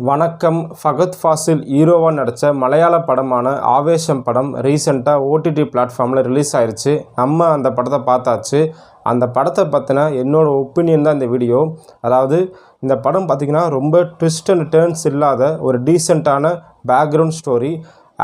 வணக்கம். ஃபகத் ஃபாசில் ஹீரோவாக நடித்த மலையாள படமான ஆவேசம் படம் ரீசெண்டாக ஓடிடி பிளாட்ஃபார்மில் ரிலீஸ் ஆயிடுச்சு. நம்ம அந்த படத்தை பார்த்தாச்சு. அந்த படத்தை பற்றின என்னோடய ஒப்பீனியன் தான் இந்த வீடியோ. அதாவது இந்த படம் பார்த்திங்கன்னா ரொம்ப ட்விஸ்ட் அண்ட் டேர்ன்ஸ் இல்லாத ஒரு டீசெண்டான பேக்ரவுண்ட் ஸ்டோரி,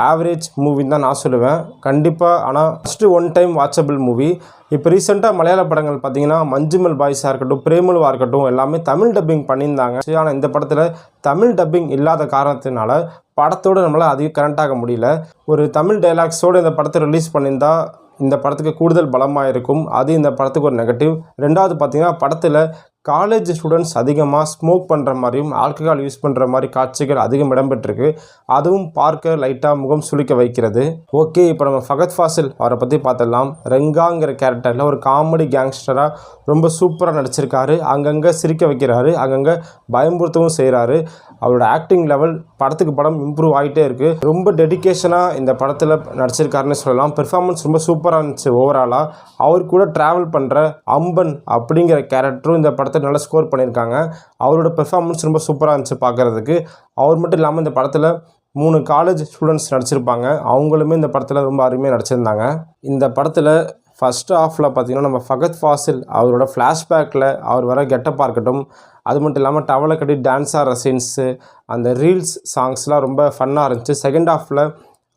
ஆவரேஜ் மூவின்னு தான் நான் சொல்லுவேன் கண்டிப்பாக. ஆனால் first one time watchable movie. இப்போ ரீசெண்டாக மலையாள படங்கள் பார்த்திங்கன்னா மஞ்சுமல் பாய்ஸாக இருக்கட்டும், பிரேமலுவாக இருக்கட்டும் எல்லாமே தமிழ் டப்பிங் பண்ணியிருந்தாங்க. ஆனால் இந்த படத்தில் தமிழ் டப்பிங் இல்லாத காரணத்தினால படத்தோடு நம்மளால் அதிகம் கனெக்ட் ஆக முடியல. ஒரு தமிழ் டைலாக்ஸோடு இந்த படத்தை ரிலீஸ் பண்ணியிருந்தால் இந்த படத்துக்கு கூடுதல் பலமாக இருக்கும். அது இந்த படத்துக்கு ஒரு நெகட்டிவ். ரெண்டாவது பார்த்திங்கன்னா படத்தில் காலேஜ் ஸ்டூடெண்ட்ஸ் அதிகமாக ஸ்மோக் பண்ணுற மாதிரியும் ஆல்கஹால் யூஸ் பண்ணுற மாதிரி காட்சிகள் அதிகம் இடம்பெற்றிருக்கு. அதுவும் பார்க்க லைட்டாக முகம் சுளிக்க வைக்கிறது. ஓகே, இப்போ நம்ம ஃபகத் ஃபாசில் அவரை பற்றி பார்த்துடலாம். ரெங்காங்கிற கேரக்டரில் ஒரு காமெடி கேங்ஸ்டராக ரொம்ப சூப்பராக நடிச்சிருக்காரு. அங்கங்கே சிரிக்க வைக்கிறாரு, அங்கங்கே பயமுறுத்தவும் செய்கிறாரு. அவரோட ஆக்டிங் லெவல் படத்துக்கு படம் இம்ப்ரூவ் ஆகிட்டே இருக்குது. ரொம்ப டெடிக்கேஷனாக இந்த படத்தில் நடிச்சிருக்காருன்னு சொல்லலாம். பெர்ஃபார்மன்ஸ் ரொம்ப சூப்பராக இருந்துச்சு. ஓவராலாக அவர் கூட ட்ராவல் பண்ணுற அம்பன் அப்படிங்கிற கேரக்டரும் இந்த படத்தை நல்லா ஸ்கோர் பண்ணியிருக்காங்க. அவரோட பெர்ஃபார்மன்ஸ் ரொம்ப சூப்பராக இருந்துச்சு பார்க்குறதுக்கு. அவர் மட்டும் இல்லாமல் இந்த படத்தில் 3 காலேஜ் ஸ்டூடெண்ட்ஸ் நடிச்சிருப்பாங்க. அவங்களுமே இந்த படத்தில் ரொம்ப அருமையாக நடிச்சிருந்தாங்க. இந்த படத்தில் ஃபஸ்ட்டு ஹாஃபில் பார்த்திங்கன்னா நம்ம ஃபகத் ஃபாசில் அவரோட ஃப்ளாஷ்பேக்கில் அவர் வர கெட்டப்பாக இருக்கட்டும், அது மட்டும் இல்லாமல் டவலை கட்டி டான்ஸ் ஆடுற சீன்ஸு, அந்த ரீல்ஸ் சாங்ஸ்லாம் ரொம்ப ஃபன்னாக இருந்துச்சு. செகண்ட் ஹாஃபில்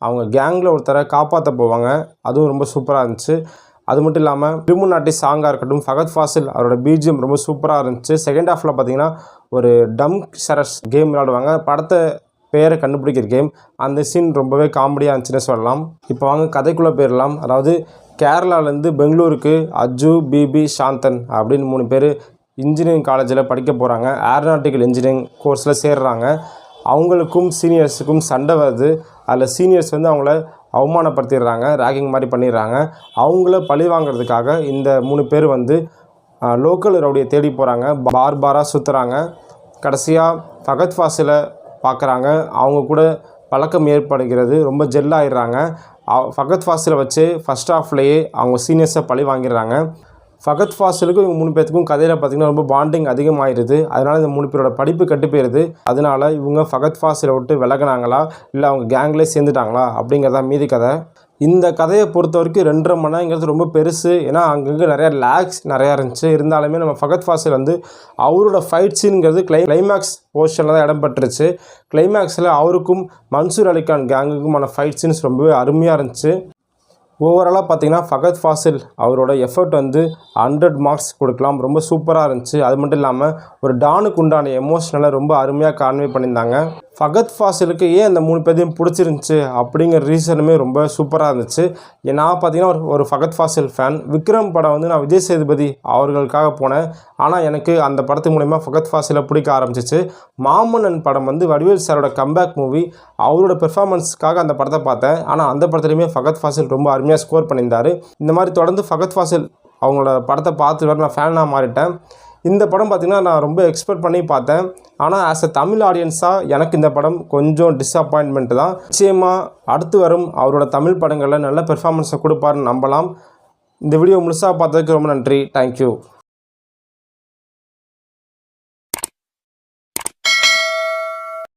அவங்க கேங்கில் ஒருத்தரை காப்பாற்ற போவாங்க, அதுவும் ரொம்ப சூப்பராக இருந்துச்சு. அது மட்டும் இல்லாமல் திருமுன்னாட்டி சாங்காக இருக்கட்டும், ஃபகத் ஃபாசில் அவரோட பிஜிஎம் ரொம்ப சூப்பராக இருந்துச்சு. செகண்ட் ஹாஃபில் பார்த்திங்கன்னா ஒரு டம் சரஸ் கேம் விளையாடுவாங்க, படத்தை பேரை கண்டுபிடிக்கிற கேம். அந்த சீன் ரொம்பவே காமெடியாக இருந்துச்சுன்னு சொல்லலாம். இப்போ வாங்க கதைக்குள்ளே போயிடலாம். அதாவது கேரளாவிலேருந்து பெங்களூருக்கு அஜு, பிபி, சாந்தன் அப்படின்னு 3 பேர் இன்ஜினியரிங் காலேஜில் படிக்க போகிறாங்க. ஏரோநாட்டிக்கல் இன்ஜினியரிங் கோர்ஸில் சேர்றாங்க. அவங்களுக்கும் சீனியர்ஸுக்கும் சண்டை வருது. அதில் சீனியர்ஸ் அவங்கள அவமானப்படுத்திடுறாங்க, ரேகிங் மாதிரி பண்ணிடுறாங்க. அவங்கள பழி வாங்கிறதுக்காக இந்த 3 பேர் லோக்கல் ரவுடியை தேடி போகிறாங்க. பாராக சுற்றுறாங்க. கடைசியாக ஃபகத் ஃபாசிலை பார்க்குறாங்க. அவங்க கூட பழக்கம் ஏற்படுகிறது. ரொம்ப ஜெல்லாகிடுறாங்க. ஃபகத் ஃபாசிலை வச்சு ஃபஸ்ட் ஹாஃப்லேயே அவங்க சீனியர்ஸை பழி வாங்கிடுறாங்க. ஃபகத் ஃபாசிலுக்கும் இவங்க 3 பேர்த்துக்கும் கதையில் பார்த்திங்கன்னா ரொம்ப பாண்டிங் அதிகமாகிடுது. அதனால் இந்த 3 பேரோட படிப்பு கட்டு போயிடுது. அதனால் இவங்க ஃபகத் ஃபாசிலை விட்டு விலகினாங்களா இல்லை அவங்க கேங்லேயே சேர்ந்துட்டாங்களா அப்படிங்கிறதா மீதி கதை. இந்த கதையை பொறுத்த வரைக்கும் 2.5 மணி நேரங்கிறது ரொம்ப பெருசு. ஏன்னா அங்கங்கே நிறையா லேக்ஸ் நிறையா இருந்துச்சு. இருந்தாலுமே நம்ம ஃபகத் ஃபாசில் அவரோட ஃபைட் சீனுங்கிறது கிளைமேக்ஸ் போர்ஷனில் தான் இடம்பெற்றுச்சு. கிளைமேக்ஸில் அவருக்கும் மன்சூர் அலிகான் கேங்குக்குமான ஃபைட் சீன்ஸ் ரொம்பவே அருமையாக இருந்துச்சு. ஓவராலாக பார்த்திங்கன்னா ஃபகத் ஃபாசில் அவரோட எஃபர்ட் 100 மார்க்ஸ் கொடுக்கலாம். ரொம்ப சூப்பராக இருந்துச்சு. அது மட்டும் இல்லாமல் ஒரு டானுக்கு உண்டான எமோஷனலை ரொம்ப அருமையாக கான்வே பண்ணியிருந்தாங்க. ஃபகத் ஃபாசிலுக்கு ஏன் அந்த 3 பேரையும் பிடிச்சிருந்துச்சு அப்படிங்கிற ரீசனுமே ரொம்ப சூப்பராக இருந்துச்சு. நான் பார்த்திங்கன்னா ஒரு ஃபகத் ஃபாசில் ஃபேன். விக்ரம் படம் நான் விஜய் சேதுபதி அவர்களுக்காக போனேன். ஆனால் எனக்கு அந்த படத்து மூலமா ஃபகத் ஃபாசிலை பிடிக்க ஆரம்பிச்சிச்சு. மாமன்னன் படம் வடிவேல் சாரோட கம்பேக் மூவி. அவரோட பெர்ஃபார்மன்ஸ்க்காக அந்த படத்தை பார்த்தேன். ஆனால் அந்த படத்துலையுமே ஃபகத் ஃபாசில் ரொம்ப அருமையாக ஸ்கோர் பண்ணியிருந்தார். இந்த மாதிரி தொடர்ந்து ஃபகத் ஃபாசில் அவங்களோட படத்தை பார்த்து வர நான் ஃபேனாக மாறிட்டேன். இந்த படம் பார்த்திங்கன்னா நான் ரொம்ப எக்ஸ்பெக்ட் பண்ணி பார்த்தேன். ஆனால் ஆஸ் அ தமிழ் ஆடியன்ஸாக எனக்கு இந்த படம் கொஞ்சம் டிஸப்பாயின்மெண்ட் தான். நிச்சயமாக அடுத்து வரும் அவரோட தமிழ் படங்களில் நல்ல பெர்ஃபார்மன்ஸை கொடுப்பாருன்னு நம்பலாம். இந்த வீடியோ முழுசாக பார்த்ததுக்கு ரொம்ப நன்றி. தேங்க்யூ.